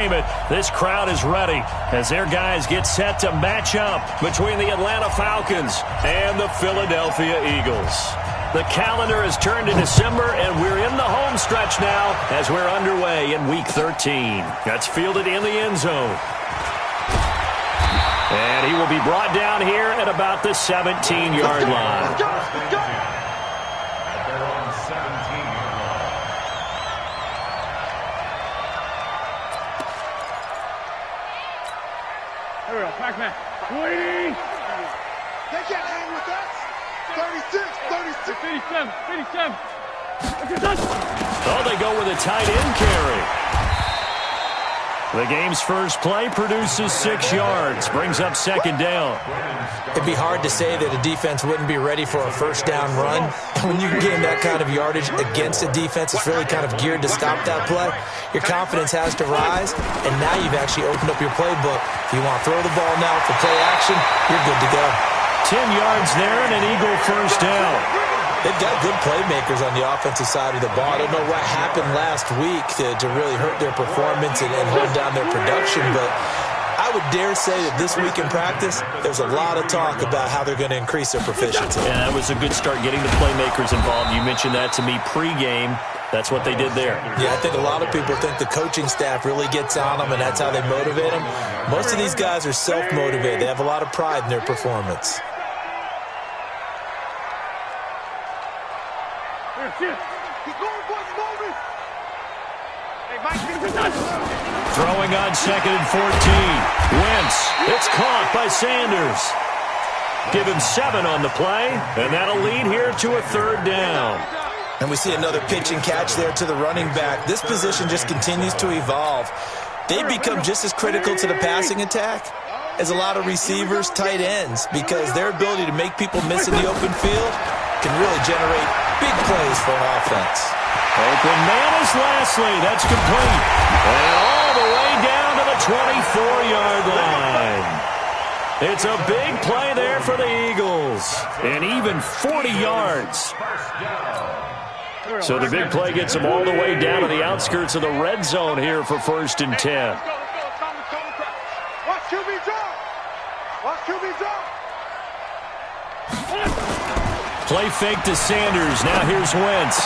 This crowd is ready as their guys get set to match up between the Atlanta Falcons and the Philadelphia Eagles. The calendar has turned to December, and we're in the home stretch now as we're underway in Week 13. That's fielded in the end zone. And he will be brought down here at about the 17-yard line. Pac-Man. 20. They can't hang with us. 36, 37. Oh, they go with a tight end carry. The game's first play produces 6 yards, brings up second down. It'd be hard to say that a defense wouldn't be ready for a first down run. When you gain that kind of yardage against a defense that's really kind of geared to stop that play, your confidence has to rise, and now you've actually opened up your playbook. If you want to throw the ball now for play action, you're good to go. 10 yards there and an Eagle first down. They've got good playmakers on the offensive side of the ball. I don't know what happened last week to really hurt their performance and hold down their production, but I would dare say that this week in practice, there's a lot of talk about how they're going to increase their proficiency. Yeah, that was a good start getting the playmakers involved. You mentioned that to me pregame. That's what they did there. Yeah, I think a lot of people think the coaching staff really gets on them, and that's how they motivate them. Most of these guys are self-motivated. They have a lot of pride in their performance. Throwing on 2nd and 14. Wentz. It's caught by Sanders. Give him 7 on the play, and that'll lead here to a 3rd down. And we see another pitch and catch there to the running back. This position just continues to evolve. They become just as critical to the passing attack as a lot of receivers, tight ends, because their ability to make people miss in the open field can really generate big plays for an offense. Open man is Lashley. That's complete. And all the way down to the 24-yard line. It's a big play there for the Eagles. And even 40 yards. So the big play gets them all the way down to the outskirts of the red zone here for 1st and 10. Watch QB drop. Watch QB drop. Play fake to Sanders. Now here's Wentz.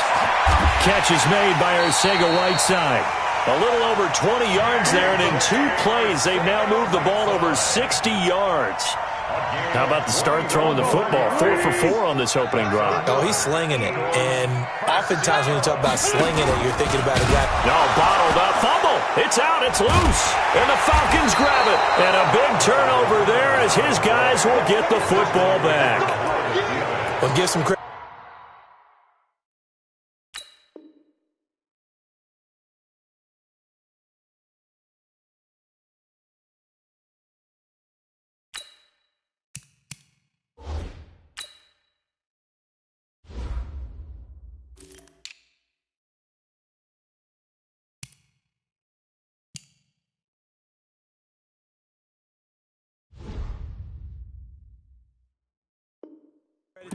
Catch is made by Arcega-Whiteside. A little over 20 yards there, and in 2 plays, they've now moved the ball over 60 yards. How about the start throwing the football? 4 for 4 on this opening drive. Oh, he's slinging it. And oftentimes when you talk about slinging it, you're thinking about a guy. No, bottled up. Fumble. It's out. It's loose. And the Falcons grab it. And a big turnover there as his guys will get the football back. Well, give some credit.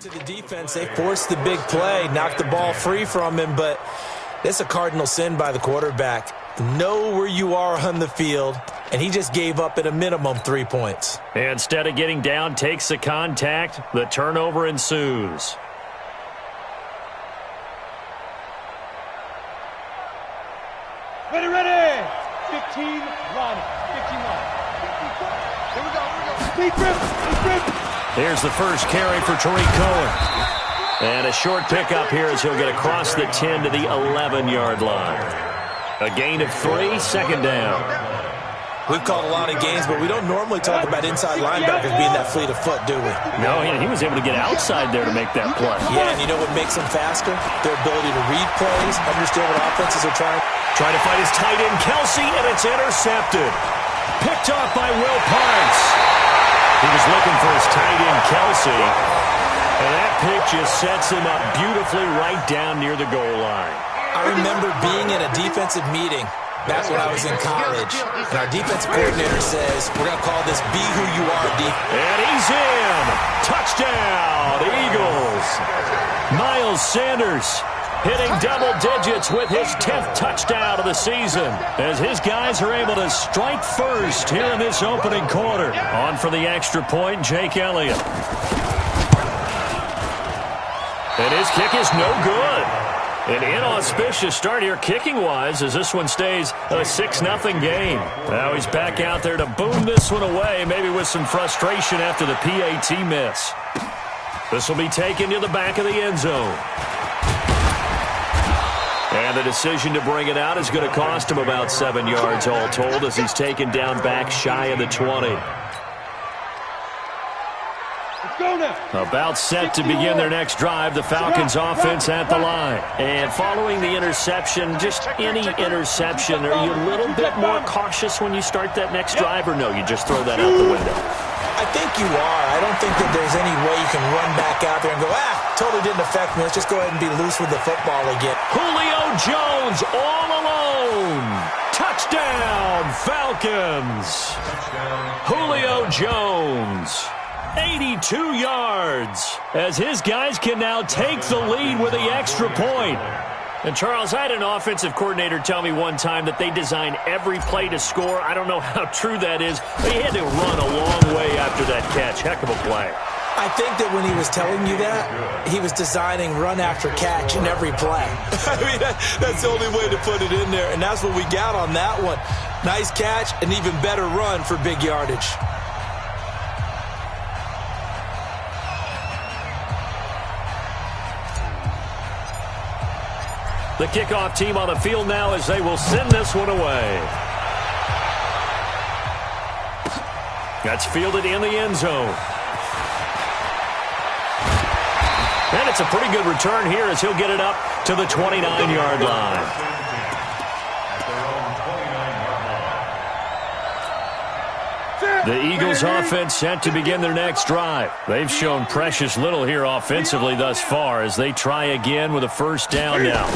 To the defense, they forced the big play, knocked the ball free from him, but that's a cardinal sin by the quarterback. Know where you are on the field, and he just gave up at a minimum 3 points. Instead of getting down, takes the contact. The turnover ensues. Ready. 15, run. 15, run. Here we go. Speed grip. Here's the first carry for Tariq Cohen. And a short pickup here as he'll get across the 10 to the 11-yard line. A gain of 3, 2nd down. We've called a lot of games, but we don't normally talk about inside linebackers being that fleet of foot, do we? No, he was able to get outside there to make that play. Yeah, and you know what makes them faster? Their ability to read plays, understand what offenses are trying. Trying to find his tight end, Kelsey, and it's intercepted. Picked off by Will Parks. He was looking for his tight end, Kelsey. And that pick just sets him up beautifully right down near the goal line. I remember being in a defensive meeting back when I was in college, and our defensive coordinator says, we're going to call this Be Who You Are defense. And he's in. Touchdown, Eagles. Miles Sanders hitting double digits with his 10th touchdown of the season, as his guys are able to strike first here in this opening quarter. On for the extra point, Jake Elliott. And his kick is no good. An inauspicious start here kicking-wise as this one stays a 6-0 game. Now he's back out there to boom this one away, maybe with some frustration after the PAT miss. This will be taken to the back of the end zone. And the decision to bring it out is going to cost him about 7 yards all told as he's taken down back shy of the 20. About set to begin their next drive, the Falcons offense at the line. And following the interception, just any interception, are you a little bit more cautious when you start that next drive, or no, you just throw that out the window? I think you are. I don't think that there's any way you can run back out there and go, totally didn't affect me. Let's just go ahead and be loose with the football again. Julio Jones all alone. Touchdown, Falcons. Julio Jones. 82 yards as his guys can now take the lead with the extra point. And, Charles, I had an offensive coordinator tell me one time that they design every play to score. I don't know how true that is, but he had to run a long way after that catch. Heck of a play. I think that when he was telling you that, he was designing run after catch in every play. I mean, that's the only way to put it in there, and that's what we got on that one. Nice catch, an even better run for big yardage. The kickoff team on the field now as they will send this one away. That's fielded in the end zone. And it's a pretty good return here as he'll get it up to the 29-yard line. The Eagles offense set to begin their next drive. They've shown precious little here offensively thus far as they try again with a first down now.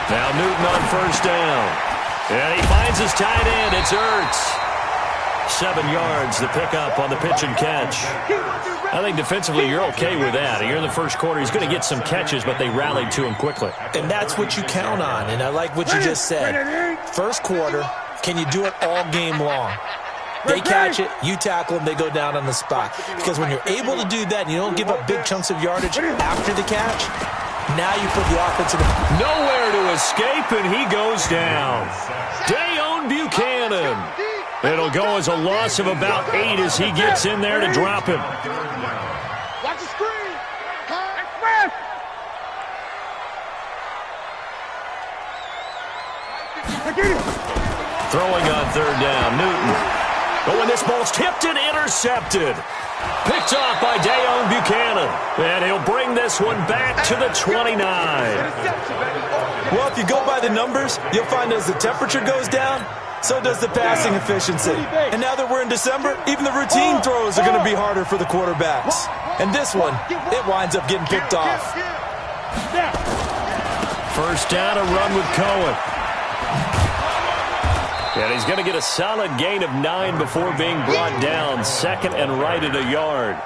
Now Newton on first down. And he finds his tight end. It's Ertz. 7 yards, the pickup on the pitch and catch. I think defensively you're okay with that. Here in the first quarter, he's going to get some catches, but they rallied to him quickly. And that's what you count on, and I like what you just said. First quarter, can you do it all game long? They catch it, you tackle them, they go down on the spot. Because when you're able to do that and you don't give up big chunks of yardage after the catch, now you put the offense in the... Nowhere to escape, and he goes down. Dayon Buchanan. It'll go as a loss of about 8 as he gets in there to drop him. Watch the screen. Throwing on third down, Newton. But when this ball's tipped and intercepted. Picked off by Dayon Buchanan. And he'll bring this one back to the 29. Well, if you go by the numbers, you'll find as the temperature goes down, so does the passing efficiency. And now that we're in December, even the routine throws are going to be harder for the quarterbacks. And this one, it winds up getting picked off. First down, a run with Cohen. And he's going to get a solid gain of 9 before being brought down. Second and right at a yard.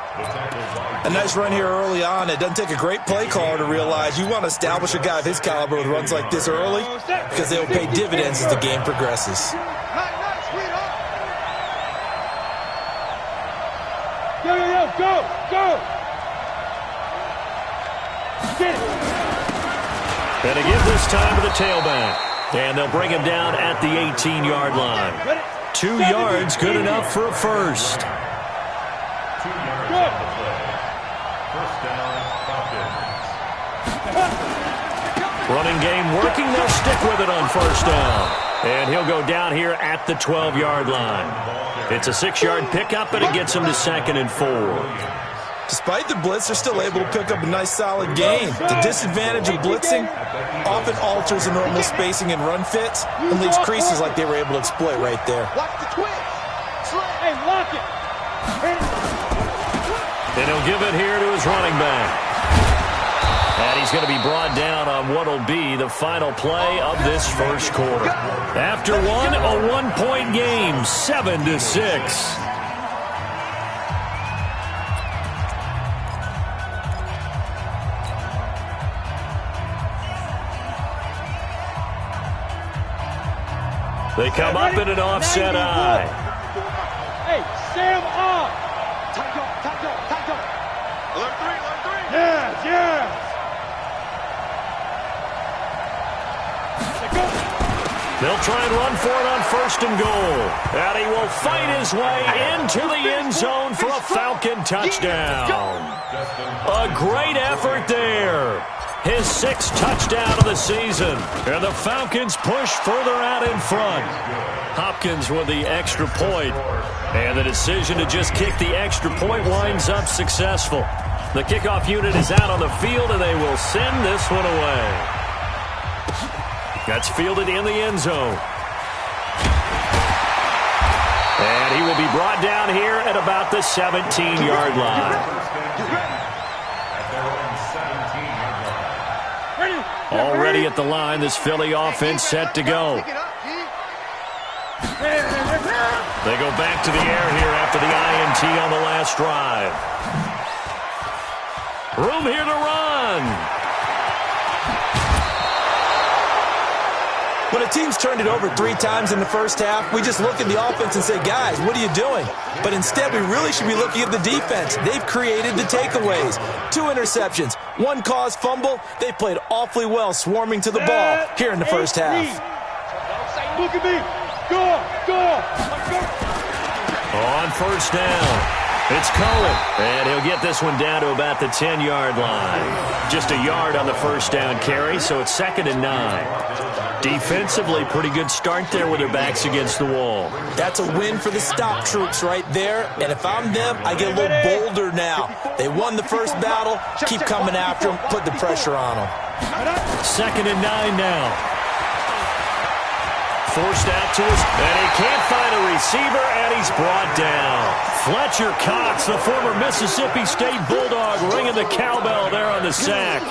A nice run here early on. It doesn't take a great play caller to realize you want to establish a guy of his caliber with runs like this early because they will pay dividends as the game progresses. Go! Get it! And to give this time to the tailback. And they'll bring him down at the 18-yard line. 2 yards, good enough for a first. Running game working, they'll stick with it on first down. And he'll go down here at the 12-yard line. It's a 6-yard pickup, and it gets him to 2nd and 4. Despite the blitz, they're still able to pick up a nice solid gain. The disadvantage of blitzing often alters the normal spacing and run fits and leaves creases like they were able to exploit right there. Watch the twist. Hey, lock it. And he'll give it here to his running back. And he's going to be brought down on what will be the final play of this first quarter. After one, a 1-point game, 7-6. They come up in an offset eye. Hey, Sam off. Tight up. Alert three. Yes. They'll try and run for it on 1st and goal. And he will fight his way into the end zone for a Falcon touchdown. A great effort there. His 6th touchdown of the season. And the Falcons push further out in front. Hopkins with the extra point. And the decision to just kick the extra point winds up successful. The kickoff unit is out on the field, and they will send this one away. That's fielded in the end zone. And he will be brought down here at about the 17-yard line. Already at the line, this Philly offense set to go. They go back to the air here after the INT on the last drive. Room here to run. When a team's turned it over 3 times in the first half, we just look at the offense and say, guys, what are you doing? But instead, we really should be looking at the defense. They've created the takeaways. 2 interceptions, 1 caused fumble. They played awfully well swarming to the ball here in the first half. Look at me. Go. On 1st down, it's Cohen. And he'll get this one down to about the 10-yard line. Just a yard on the 1st down carry, so it's 2nd and 9. Defensively, pretty good start there with their backs against the wall. That's a win for the stop troops right there. And if I'm them, I get a little bolder now. They won the first battle. Keep coming after them. Put the pressure on them. 2nd and 9 now. Forced out to us, and he can't find a receiver, and he's brought down. Fletcher Cox, the former Mississippi State Bulldog, ringing the cowbell there on the sack.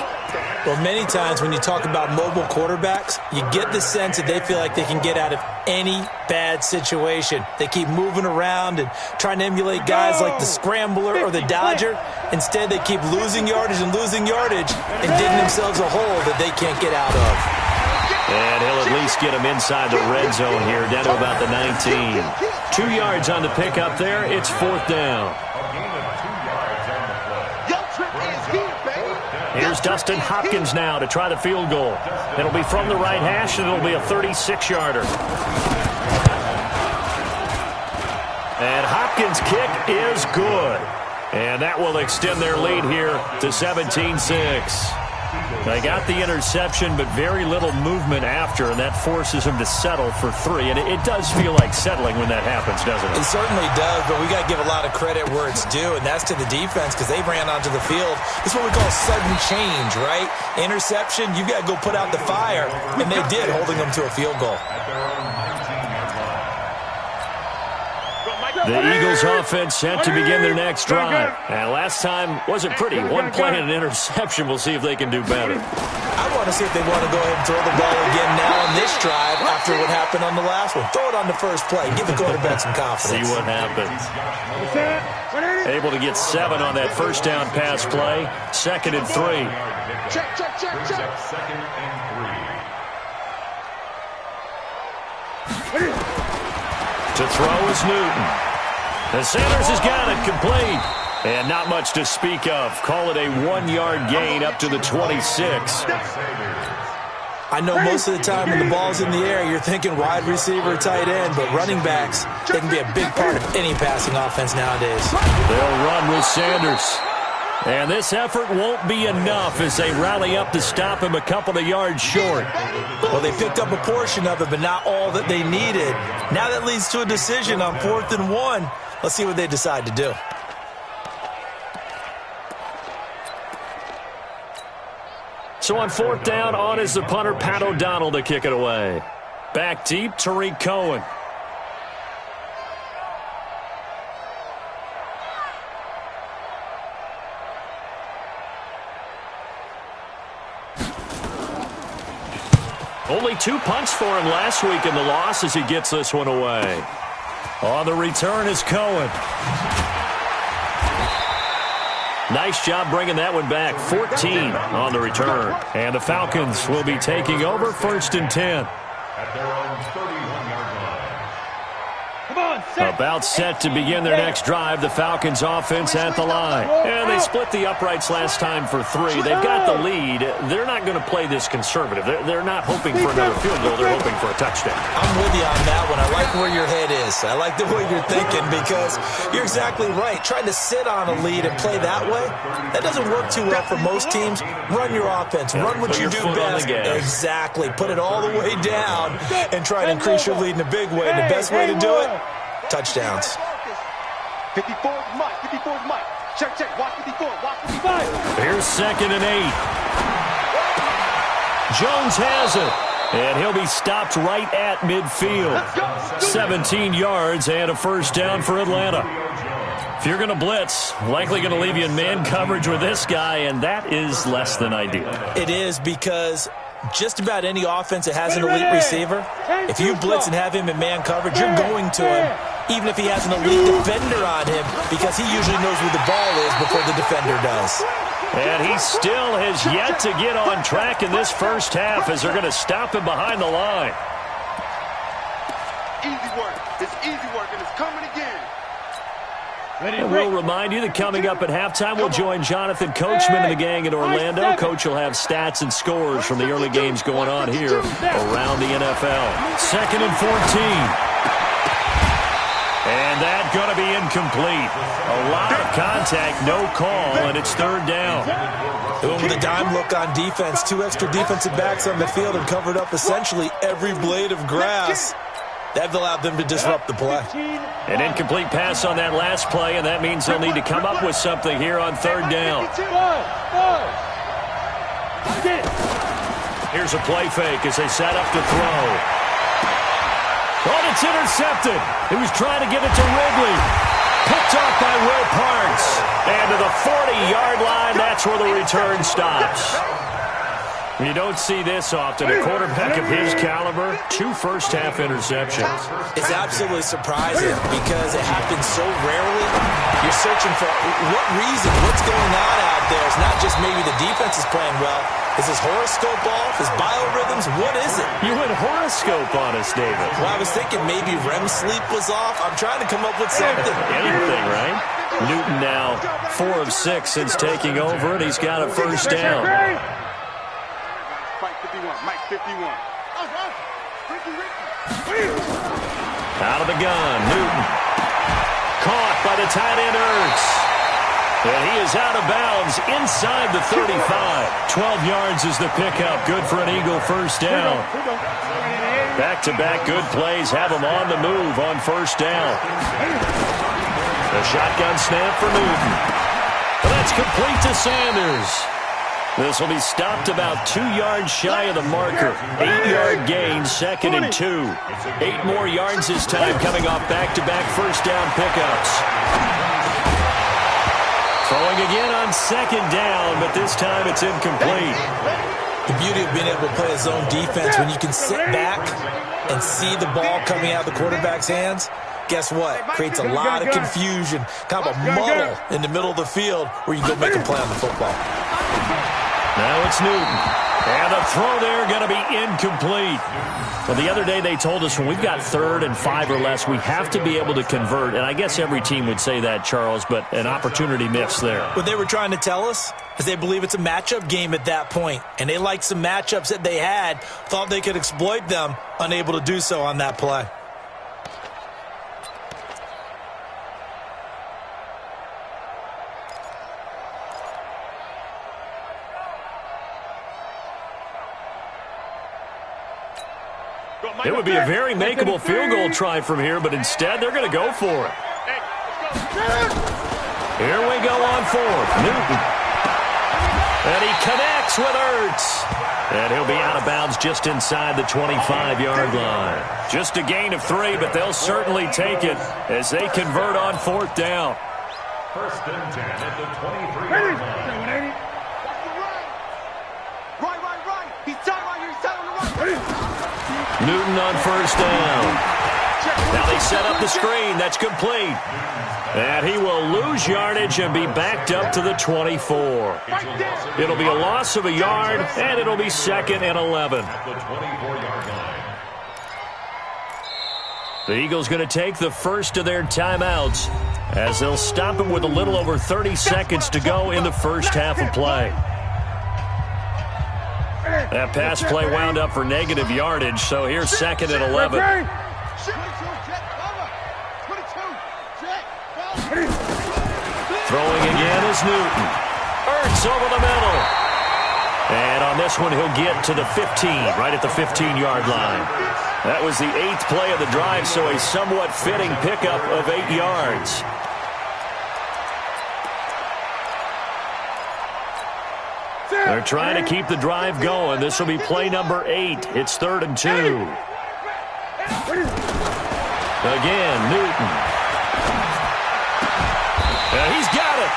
Well, many times when you talk about mobile quarterbacks, you get the sense that they feel like they can get out of any bad situation. They keep moving around and trying to emulate guys like the Scrambler or the Dodger. Instead, they keep losing yardage and digging themselves a hole that they can't get out of. And he'll at least get him inside the red zone here, down to about the 19. 2 yards on the pickup there. It's 4th down. Here's Dustin Hopkins now to try the field goal. It'll be from the right hash, and it'll be a 36-yarder. And Hopkins' kick is good. And that will extend their lead here to 17-6. They got the interception, but very little movement after, and that forces them to settle for 3. And it does feel like settling when that happens, doesn't it? It certainly does, but we got to give a lot of credit where it's due, and that's to the defense because they ran onto the field. It's what we call sudden change, right? Interception, you've got to go put out the fire, and they did, holding them to a field goal. The Eagles offense set to begin their next drive. And last time wasn't pretty. 1 play and an interception. We'll see if they can do better. I want to see if they want to go ahead and throw the ball again now on this drive after what happened on the last one. Throw it on the first play. Give the quarterback some confidence. See what happens. Able to get 7 on that 1st down pass play. 2nd and 3. Check. 2nd and 3. To throw is Newton. And Sanders has got it complete. And not much to speak of. Call it a 1-yard gain up to the 26. I know most of the time when the ball's in the air, you're thinking wide receiver, tight end, but running backs, they can be a big part of any passing offense nowadays. They'll run with Sanders. And this effort won't be enough as they rally up to stop him a couple of yards short. Well, they picked up a portion of it, but not all that they needed. Now that leads to a decision on 4th and 1. Let's see what they decide to do. So on 4th down, on is the punter, Pat O'Donnell, to kick it away. Back deep, Tariq Cohen. Only 2 punts for him last week in the loss as he gets this one away. On the return is Cohen. Nice job bringing that one back. 14 on the return. And the Falcons will be taking over 1st and 10. At their own 31-yard line. About set to begin their next drive, the Falcons offense at the line. And they split the uprights last time for 3. They've got the lead. They're not going to play this conservative. They're not hoping for another field goal. They're hoping for a touchdown. I'm with you on that one. I like where your head is. I like the way you're thinking because you're exactly right. Trying to sit on a lead and play that way, that doesn't work too well for most teams. Run your offense. Run what you do best. Exactly. Put it all the way down and try to increase your lead in a big way. And the best way to do it, touchdowns. 54 is Mike. 54 is Mike. Check, check. Watch 54. Watch 55. Here's 2nd and 8. Jones has it. And he'll be stopped right at midfield. 17 yards and a first down for Atlanta. If you're going to blitz, likely going to leave you in man coverage with this guy, and that is less than ideal. It is because just about any offense that has an elite receiver, if you blitz and have him in man coverage, you're going to him, even if he has an elite defender on him, because he usually knows where the ball is before the defender does. And he still has yet to get on track in this first half as they're going to stop him behind the line. Easy work. It's easy work, and it's coming again. And we'll remind you that coming up at halftime, we'll join Jonathan Coachman and the gang in Orlando. Coach will have stats and scores from the early games going on here around the NFL. 2nd and 14. And that's going to be incomplete. A lot of contact, no call, and it's 3rd down. Boom, the dime look on defense. 2 extra defensive backs on the field and covered up essentially every blade of grass. That allowed them to disrupt the play. An incomplete pass on that last play, and that means they'll need to come up with something here on 3rd down. Here's a play fake as they set up to throw. Oh, it's intercepted. He was trying to get it to Ridley. Picked off by Will Parks. And to the 40-yard line, that's where the return stops. You don't see this often. A quarterback of his caliber, 2 first-half interceptions. It's absolutely surprising because it happens so rarely. You're searching for what reason, what's going on out there. It's not just maybe the defense is playing well. Is his horoscope off? His biorhythms? What is it? You went horoscope on us, David. Well, I was thinking maybe REM sleep was off. I'm trying to come up with something. Anything, right? Newton now 4 of 6 since taking over, and he's got a first down. Mike 51. Mike 51. Out of the gun, Newton. Caught by the tight end, Ertz. And he is out of bounds inside the 35. 12 yards is the pickup. Good for an Eagle first down. Back-to-back good plays have him on the move on first down. The shotgun snap for Newton. But that's complete to Sanders. This will be stopped about 2 yards shy of the marker. 8-yard gain, 2nd and 2. 8 more yards this time coming off back-to-back first down pickups. Throwing again on 2nd down, but this time it's incomplete. The beauty of being able to play a zone defense when you can sit back and see the ball coming out of the quarterback's hands, guess what? Creates a lot of confusion, kind of a muddle in the middle of the field where you go make a play on the football. Now it's Newton. And the throw there going to be incomplete. Well, the other day they told us when we've got 3rd and 5 or less, we have to be able to convert. And I guess every team would say that, Charles, but an opportunity missed there. What they were trying to tell us is they believe it's a matchup game at that point. And they liked some matchups that they had, thought they could exploit them, unable to do so on that play. It would be a very makeable field goal try from here, but instead they're going to go for it. Here we go on 4th. Newton. And he connects with Ertz. And he'll be out of bounds just inside the 25-yard line. Just a gain of 3, but they'll certainly take it as they convert on 4th down. 1st and 10 at the 23-yard line. Right. He's tight right here. He's tight on the right. Newton on 1st down. Now they set up the screen. That's complete. And he will lose yardage and be backed up to the 24. It'll be a loss of a yard, and it'll be 2nd and 11. The Eagles going to take the first of their timeouts as they'll stop him with a little over 30 seconds to go in the first half of play. That pass play wound up for negative yardage, so here's second and 11. Throwing again is Newton. Ertz over the middle. And on this one, he'll get to the 15, right at the 15-yard line. That was the 8th play of the drive, so a somewhat fitting pickup of 8 yards. They're trying to keep the drive going. This will be play number 8. It's 3rd and 2. Again, Newton. He's got it.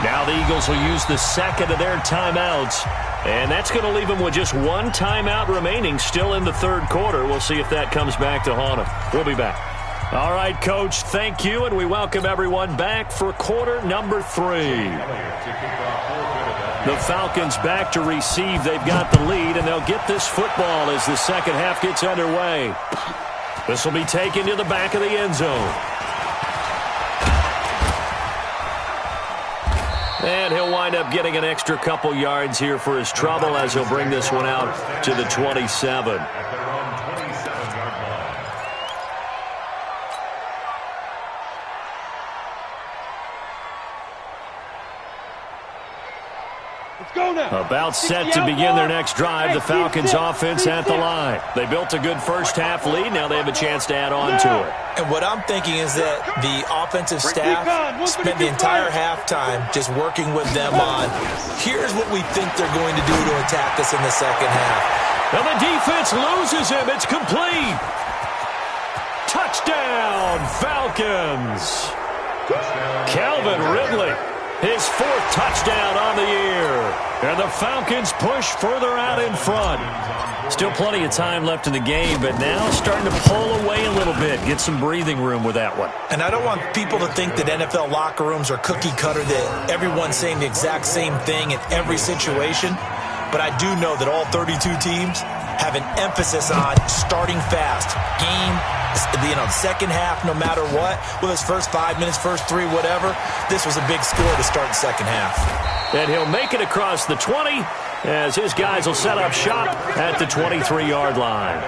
Now the Eagles will use the second of their timeouts, and that's going to leave them with just one timeout remaining still in the third quarter. We'll see if that comes back to haunt them. We'll be back. All right, Coach, thank you, and we welcome everyone back for quarter number 3. The Falcons back to receive. They've got the lead, and they'll get this football as the second half gets underway. This will be taken to the back of the end zone. And he'll wind up getting an extra couple yards here for his trouble as he'll bring this one out to the 27. About set to begin their next drive. The Falcons offense at the line. They built a good first half lead. Now they have a chance to add on to it. And what I'm thinking is that the offensive staff spent the entire halftime just working with them on, here's what we think they're going to do to attack us in the second half. And the defense loses him. It's complete. Touchdown, Falcons. Calvin Ridley. His 4th touchdown on the year. And the Falcons push further out in front. Still plenty of time left in the game, but now starting to pull away a little bit. Get some breathing room with that one. And I don't want people to think that NFL locker rooms are cookie cutter, that everyone's saying the exact same thing in every situation. But I do know that all 32 teams have an emphasis on starting fast. Second half, no matter what, whether it's first 5 minutes, first 3, whatever, this was a big score to start the second half. And he'll make it across the 20 as his guys will set up shop at the 23-yard line.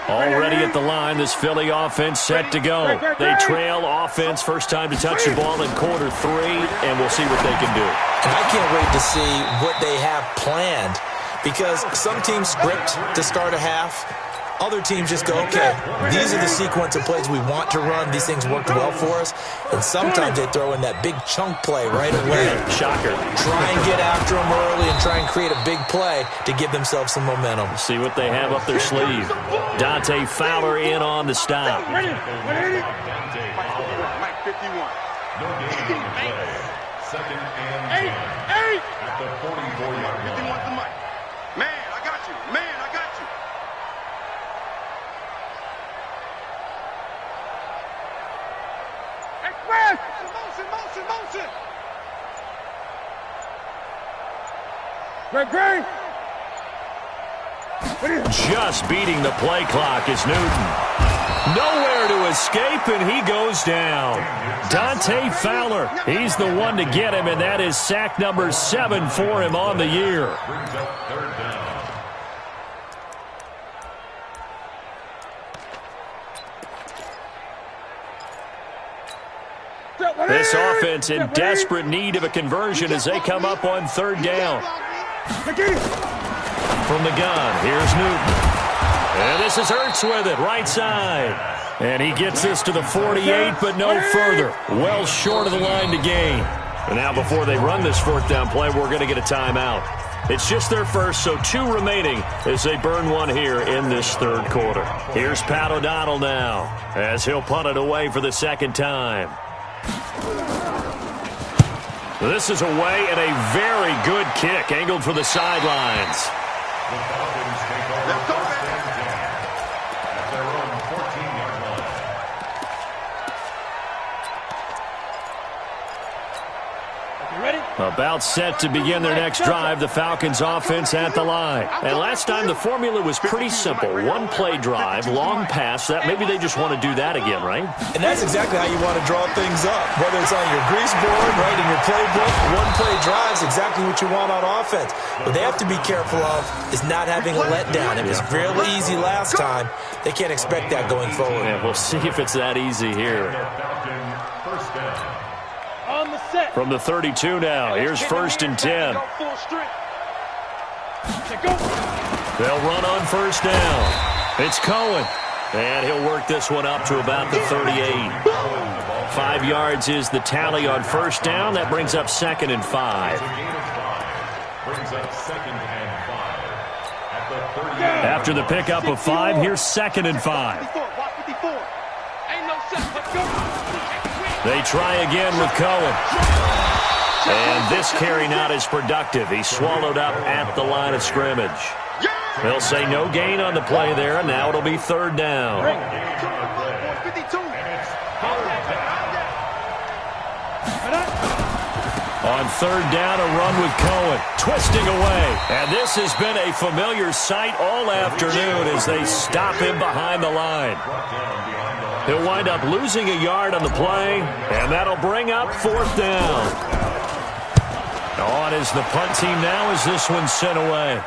Already at the line, this Philly offense set to go. They trail offense, first time to touch the ball in quarter 3, and we'll see what they can do. And I can't wait to see what they have planned, because some teams script to start a half. Other teams just go, okay, these are the sequence of plays we want to run. These things worked well for us. And sometimes they throw in that big chunk play right away. Shocker. Try and get after them early and try and create a big play to give themselves some momentum. See what they have up their sleeve. Dante Fowler in on the stop. Mike 51. Second and 10 at the 44-yard line. 51's the mic. Man, I got you. Man, I got you. Express! Motion! Greg! Just beating the play clock is Newton. Nowhere to escape, and he goes down. Dante Fowler, he's the one to get him, and that is sack number 7 for him on the year. Brings up third down. This offense in desperate need of a conversion as they come up on third down. From the gun, here's Newton. And this is Ertz with it, right side. And he gets this to the 48, but no further. Well short of the line to gain. And now before they run this 4th down play, we're going to get a timeout. It's just their first, so 2 remaining as they burn one here in this third quarter. Here's Pat O'Donnell now as he'll punt it away for the second time. This is away and a very good kick angled for the sidelines. The Falcons take over first and 10 at their own 14-yard line. You ready? About set to begin their next drive, the Falcons offense at the line. And last time the formula was pretty simple. One play drive, long pass. That maybe they just want to do that again, right? And that's exactly how you want to draw things up. Whether it's on your grease board, right, in your playbook, one play drive is exactly what you want on offense. What they have to be careful of is not having a letdown. It was real easy last time. They can't expect that going forward. Yeah, we'll see if it's that easy here. On the set. From the 32 now, here's 1st and 10. They'll run on 1st down. It's Cohen. And he'll work this one up to about the 38. 5 yards is the tally on 1st down. That brings up 2nd and 5. After the pickup of 5, here's 2nd and 5. They try again with Cohen. And this carry not as productive. He's swallowed up at the line of scrimmage. They'll say no gain on the play there, and now it'll be 3rd down. On 3rd down, a run with Cohen, twisting away. And this has been a familiar sight all afternoon as they stop him behind the line. He'll wind up losing a yard on the play, and that'll bring up 4th down. On is the punt team now as this one's sent away.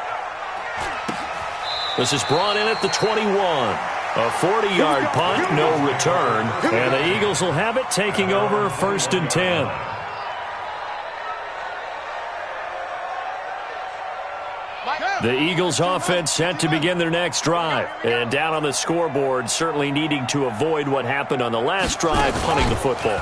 This is brought in at the 21. A 40-yard punt, no return. And the Eagles will have it, taking over 1st and 10. The Eagles offense set to begin their next drive. And down on the scoreboard, certainly needing to avoid what happened on the last drive, punting the football.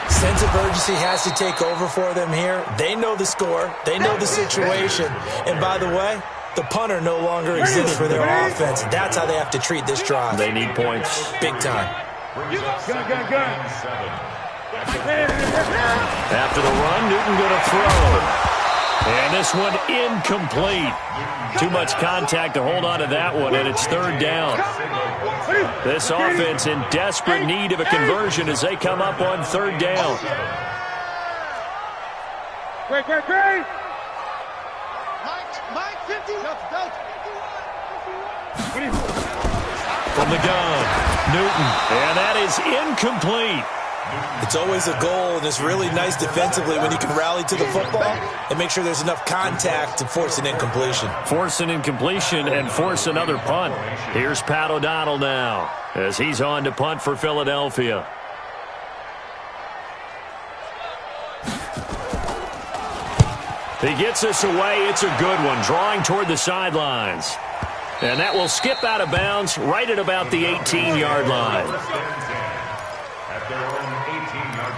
Sense of urgency has to take over for them here. They know the score. They know the situation. And by the way, the punter no longer exists for their offense. That's how they have to treat this drive. They need points. Big time. After the run, Newton going to throw. And this one incomplete. Too much contact to hold on to that one, and it's 3rd down. This offense in desperate need of a conversion as they come up on 3rd down. Great. Mike, 50. From the gun, Newton. And that is incomplete. It's always a goal, and it's really nice defensively when you can rally to the football and make sure there's enough contact to force an incompletion. Force an incompletion and force another punt. Here's Pat O'Donnell now as he's on to punt for Philadelphia. He gets this away. It's a good one, drawing toward the sidelines. And that will skip out of bounds right at about the 18-yard line. At their own 18-yard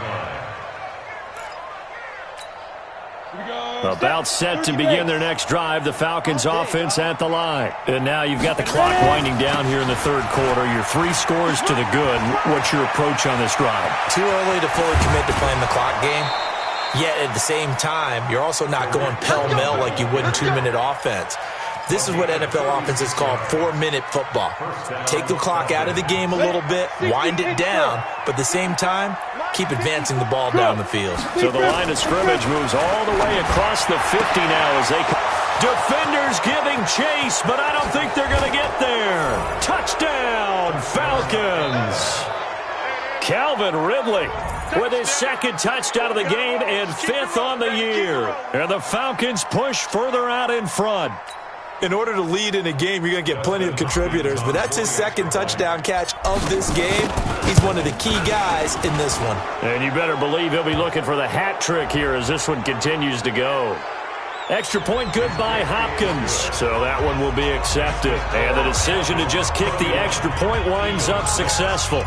line. About set to begin their next drive, the Falcons offense at the line. And now you've got the clock winding down here in the 3rd quarter. Your 3 scores to the good. What's your approach on this drive? Too early to fully commit to playing the clock game. Yet at the same time, you're also not going pell-mell like you would in 2-minute offense. This is what NFL offenses call 4-minute football. Take the clock out of the game a little bit, wind it down, but at the same time, keep advancing the ball down the field. So the line of scrimmage moves all the way across the 50 now as they... Defenders giving chase, but I don't think they're going to get there. Touchdown, Falcons. Calvin Ridley with his 2nd touchdown of the game and 5th on the year. And the Falcons push further out in front. In order to lead in a game, you're going to get plenty of contributors, but that's his 2nd touchdown catch of this game. He's one of the key guys in this one. And you better believe he'll be looking for the hat trick here as this one continues to go. Extra point good by Hopkins, so that one will be accepted. And the decision to just kick the extra point winds up successful.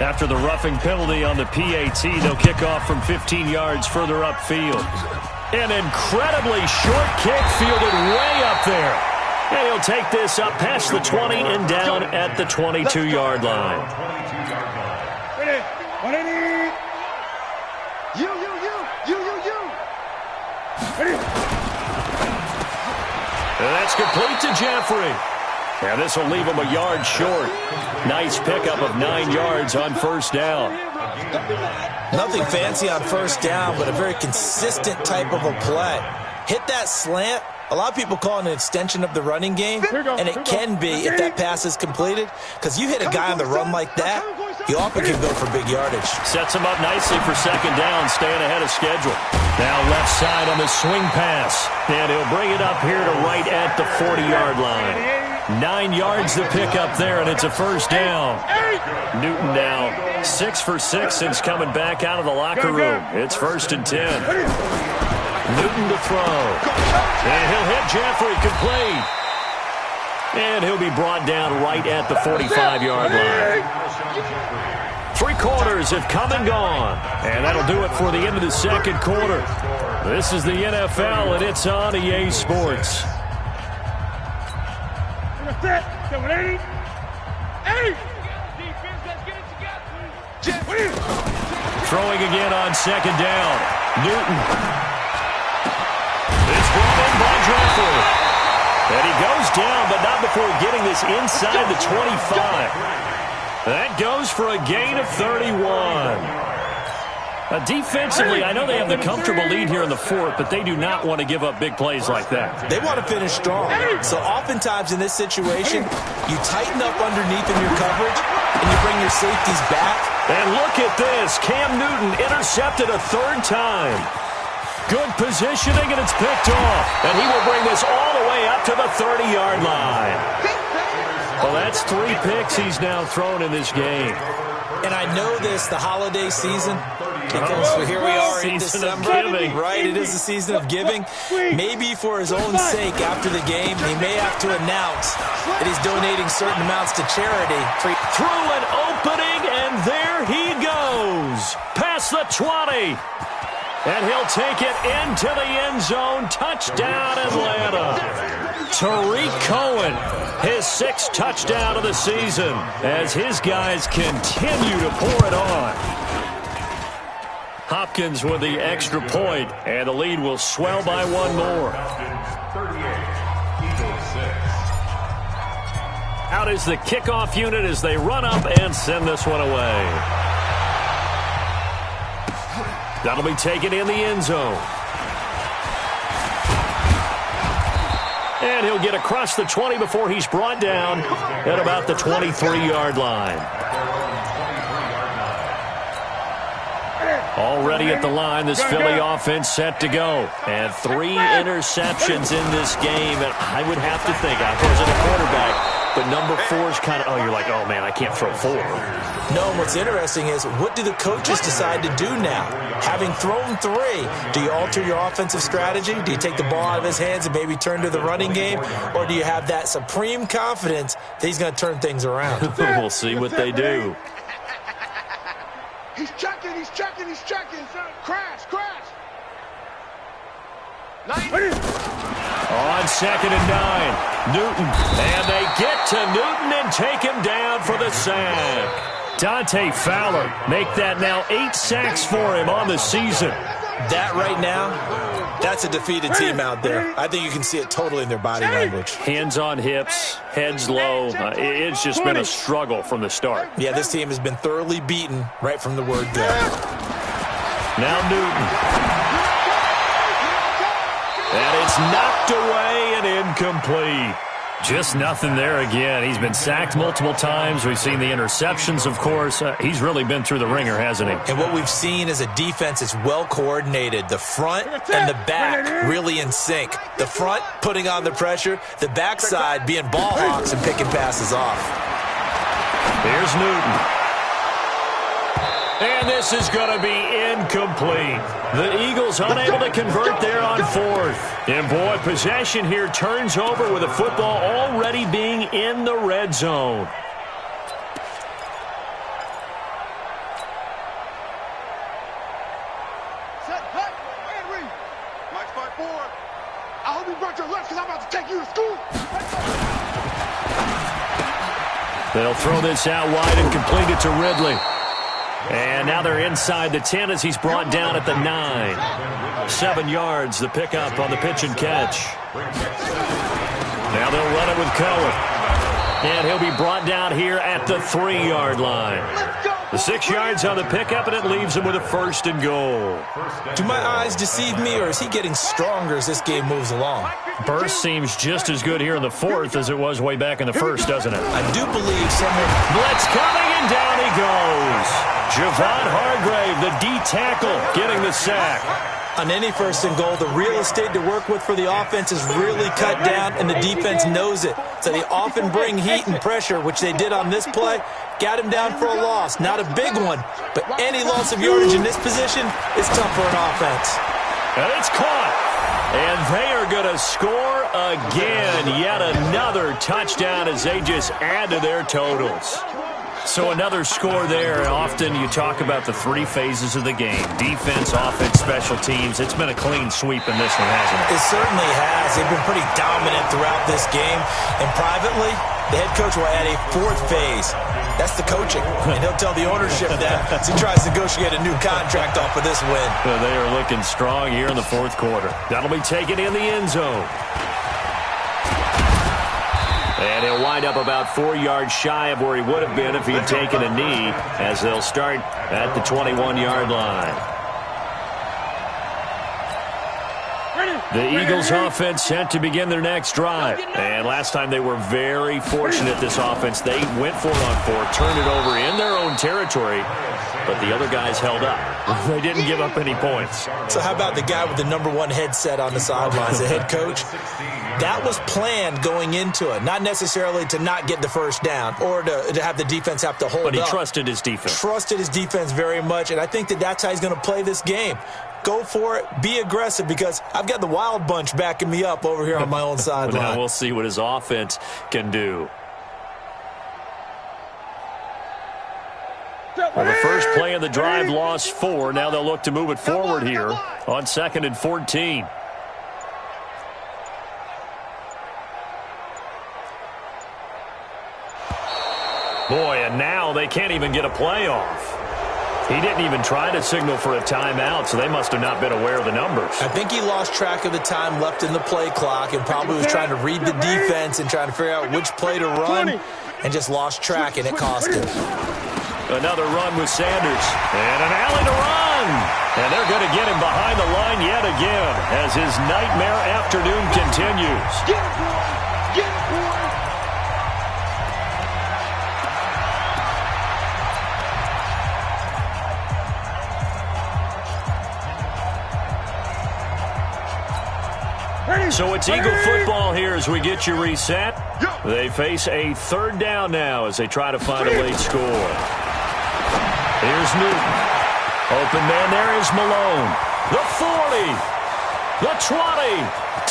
After the roughing penalty on the PAT, they'll kick off from 15 yards further upfield. An incredibly short kick fielded way up there. And he'll take this up past the 20 and down at the 22-yard line. And that's complete to Jeffrey. And this will leave him a yard short. Nice pickup of 9 yards on first down. Nothing fancy on first down, but a very consistent type of a play. Hit that slant. A lot of people call it an extension of the running game, and it can be if that pass is completed, because you hit a guy on the run like that, he often can go for big yardage. Sets him up nicely for second down, staying ahead of schedule. Now left side on the swing pass, and he'll bring it up here to right at the 40-yard line. 9 yards to pick up there, and it's a first down. Newton now 6 for 6 since coming back out of the locker room. It's 1st and 10. Newton to throw. And he'll hit Jeffrey, complete. And he'll be brought down right at the 45-yard line. 3 quarters have come and gone. And that'll do it for the end of the second quarter. This is the NFL, and it's on EA Sports. Throwing again on second down. Newton. It's brought in by Jeffrey. And he goes down, but not before getting this inside the 25. That goes for a gain of 31. Defensively, I know they have the comfortable lead here in the 4th, but they do not want to give up big plays like that. They want to finish strong. So oftentimes in this situation, you tighten up underneath in your coverage, and you bring your safeties back. And look at this. Cam Newton intercepted a 3rd time. Good positioning, and it's picked off. And he will bring this all the way up to the 30-yard line. Well, that's 3 picks he's now thrown in this game. And I know this, the holiday season, because here we are in December, right? It is the season of giving. Maybe for his own sake, after the game, he may have to announce that he's donating certain amounts to charity. Through an opening, and there he goes. Past the 20. And he'll take it into the end zone. Touchdown, Atlanta. Tariq Cohen, his 6th touchdown of the season, as his guys continue to pour it on. Hopkins with the extra point, and the lead will swell by 1 more. Out is the kickoff unit as they run up and send this one away. That'll be taken in the end zone. And he'll get across the 20 before he's brought down at about the 23-yard line. Already at the line, this Philly offense set to go. And 3 interceptions in this game. And I would have to think, I wasn't a quarterback, but number 4 is kind of, you're like, oh, man, I can't throw 4. No, and what's interesting is, what do the coaches decide to do now? Having thrown 3, do you alter your offensive strategy? Do you take the ball out of his hands and maybe turn to the running game? Or do you have that supreme confidence that he's going to turn things around? We'll see what they do. He's checking. Crash. On 2nd and 9, Newton. And they get to Newton and take him down for the sack. Dante Fowler make that now 8 sacks for him on the season. That right now, that's a defeated team out there. I think you can see it totally in their body language. Hands on hips, heads low. It's just been a struggle from the start. Yeah, this team has been thoroughly beaten right from the word go. Now Newton. And it's knocked away and incomplete. Just nothing there again. He's been sacked multiple times. We've seen the interceptions, of course. He's really been through the ringer, hasn't he? And what we've seen is a defense that's well coordinated. The front and the back really in sync. The front putting on the pressure. The backside being ball hawks and picking passes off. Here's Newton. And this is going to be incomplete. The Eagles unable to convert there on 4th. And boy, possession here turns over with the football already being in the red zone. Set, hut, and read. Watch my board. I hope you brought your lunch because I'm about to take you to school. They'll throw this out wide and complete it to Ridley. And now they're inside the 10 as he's brought down at the 9. 7 yards, the pickup on the pitch and catch. Now they'll run it with Cohen. And he'll be brought down here at the 3-yard line. The 6 yards on the pickup, and it leaves him with a 1st and goal. Do my eyes deceive me, or is he getting stronger as this game moves along? Burst seems just as good here in the 4th as it was way back in the 1st, doesn't it? I do believe someone... Blitz coming, and down he goes. Javon Hargrave, the D-tackle, getting the sack. On any 1st and goal, the real estate to work with for the offense is really cut down, and the defense knows it. So they often bring heat and pressure, which they did on this play. Got him down for a loss. Not a big one, but any loss of yardage in this position is tough for an offense. And it's caught. And they are going to score again. Yet another touchdown as they just add to their totals. So another score there, and often you talk about the 3 phases of the game. Defense, offense, special teams. It's been a clean sweep in this one, hasn't it? It certainly has. They've been pretty dominant throughout this game. And privately, the head coach will add a 4th phase. That's the coaching. And he'll tell the ownership that as he tries to negotiate a new contract off of this win. Well, they are looking strong here in the 4th quarter. That'll be taken in the end zone. And he'll wind up about 4 yards shy of where he would have been if he'd taken a knee, as they'll start at the 21-yard line. The Eagles offense set to begin their next drive. And last time they were very fortunate, this offense. They went for it on 4, turned it over in their own territory, but the other guys held up. They didn't give up any points. So how about the guy with the #1 headset on the sidelines, the head coach? That was planned going into it, not necessarily to not get the 1st down or to have the defense have to hold up. But he trusted his defense. Trusted his defense very much, and I think that's how he's going to play this game. Go for it. Be aggressive, because I've got the wild bunch backing me up over here on my own sideline. Now we'll see what his offense can do. Well, the first play of the drive lost 4. Now they'll look to move it forward here on 2nd and 14. Boy, and now they can't even get a play off. He didn't even try to signal for a timeout, so they must have not been aware of the numbers. I think he lost track of the time left in the play clock and probably was trying to read the defense and trying to figure out which play to run, and just lost track, and it cost him. Another run with Sanders, and an alley to run. And they're going to get him behind the line yet again as his nightmare afternoon continues. Get it, boy! Get it, boy! So it's Eagle football here as we get you reset. They face a 3rd down now as they try to find a late score. Here's Newton. Open man there is Malone. The 40. The 20.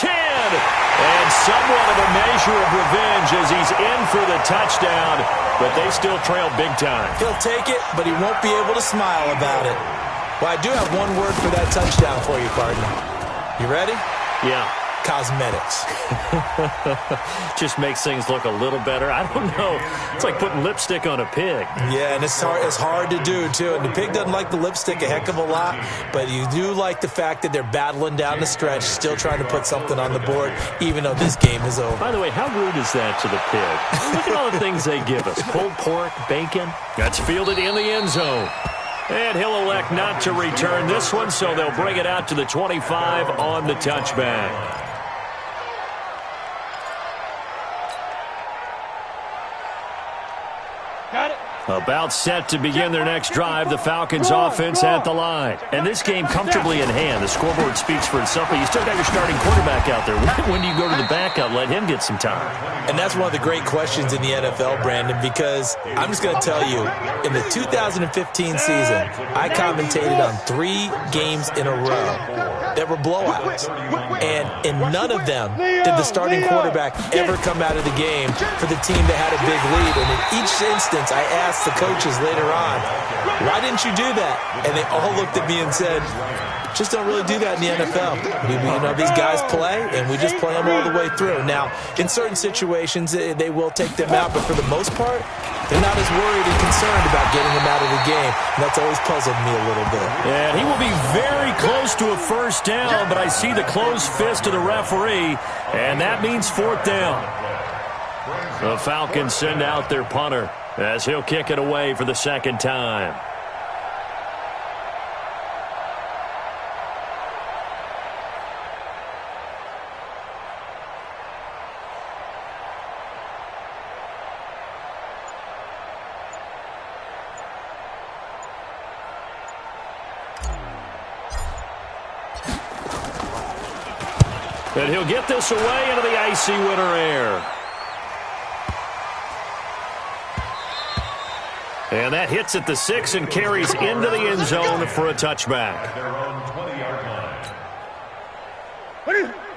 10. And somewhat of a measure of revenge as he's in for the touchdown, but they still trail big time. He'll take it, but he won't be able to smile about it. Well, I do have one word for that touchdown for you, partner. You ready? Yeah. Cosmetics. Just makes things look a little better. I don't know. It's like putting lipstick on a pig. Yeah, and it's hard to do, too. And the pig doesn't like the lipstick a heck of a lot, but you do like the fact that they're battling down the stretch, still trying to put something on the board, even though this game is over. By the way, how rude is that to the pig? Look at all the things they give us. Pulled pork, bacon. That's fielded in the end zone. And he'll elect not to return this one, so they'll bring it out to the 25 on the touchback. Got it. About set to begin their next drive, the Falcons offense at the line. And this game comfortably in hand. The scoreboard speaks for itself, but you still got your starting quarterback out there. When do you go to the backup, let him get some time? And that's one of the great questions in the NFL, Brandon, because I'm just going to tell you, in the 2015 season, I commentated on 3 games in a row that were blowouts. And in none of them did the starting quarterback ever come out of the game for the team that had a big lead. And in each instance, I asked the coaches later on, why didn't you do that? And they all looked at me and said, just don't really do that in the NFL. These guys play, and we just play them all the way through. Now, in certain situations, they will take them out, but for the most part, they're not as worried and concerned about getting them out of the game. And that's always puzzled me a little bit. And he will be very close to a first down, but I see the closed fist of the referee, and that means 4th down. The Falcons send out their punter as he'll kick it away for the second time. And he'll get this away into the icy winter air. And that hits at the 6 and carries into the end zone for a touchback.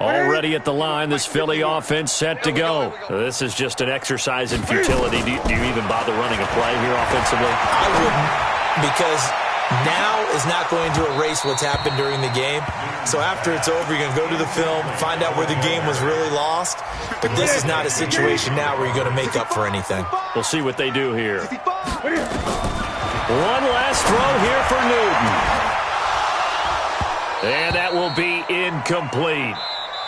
Already at the line, this Philly offense set to go. This is just an exercise in futility. Do you even bother running a play here offensively? I wouldn't, because now is not going to erase what's happened during the game. So after it's over, you're going to go to the film, find out where the game was really lost. But this is not a situation now where you're going to make up for anything. We'll see what they do here. One last throw here for Newton. And that will be incomplete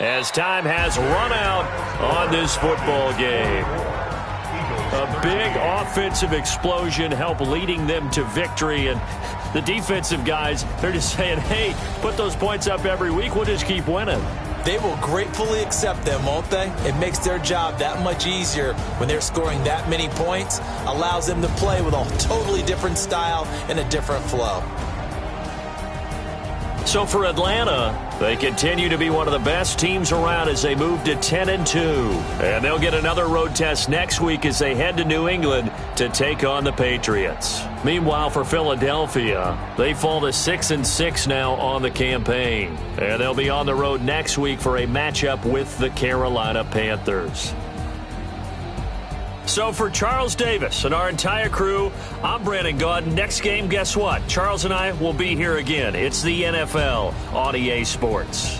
as time has run out on this football game. A big offensive explosion helped leading them to victory, and the defensive guys, they're just saying, hey, put those points up every week, we'll just keep winning. They will gratefully accept them, won't they? It makes their job that much easier when they're scoring that many points, allows them to play with a totally different style and a different flow. So for Atlanta, they continue to be one of the best teams around as they move to 10-2. And they'll get another road test next week as they head to New England to take on the Patriots. Meanwhile, for Philadelphia, they fall to 6-6 now on the campaign. And they'll be on the road next week for a matchup with the Carolina Panthers. So for Charles Davis and our entire crew, I'm Brandon Gaudin. Next game, guess what? Charles and I will be here again. It's the NFL on EA Sports.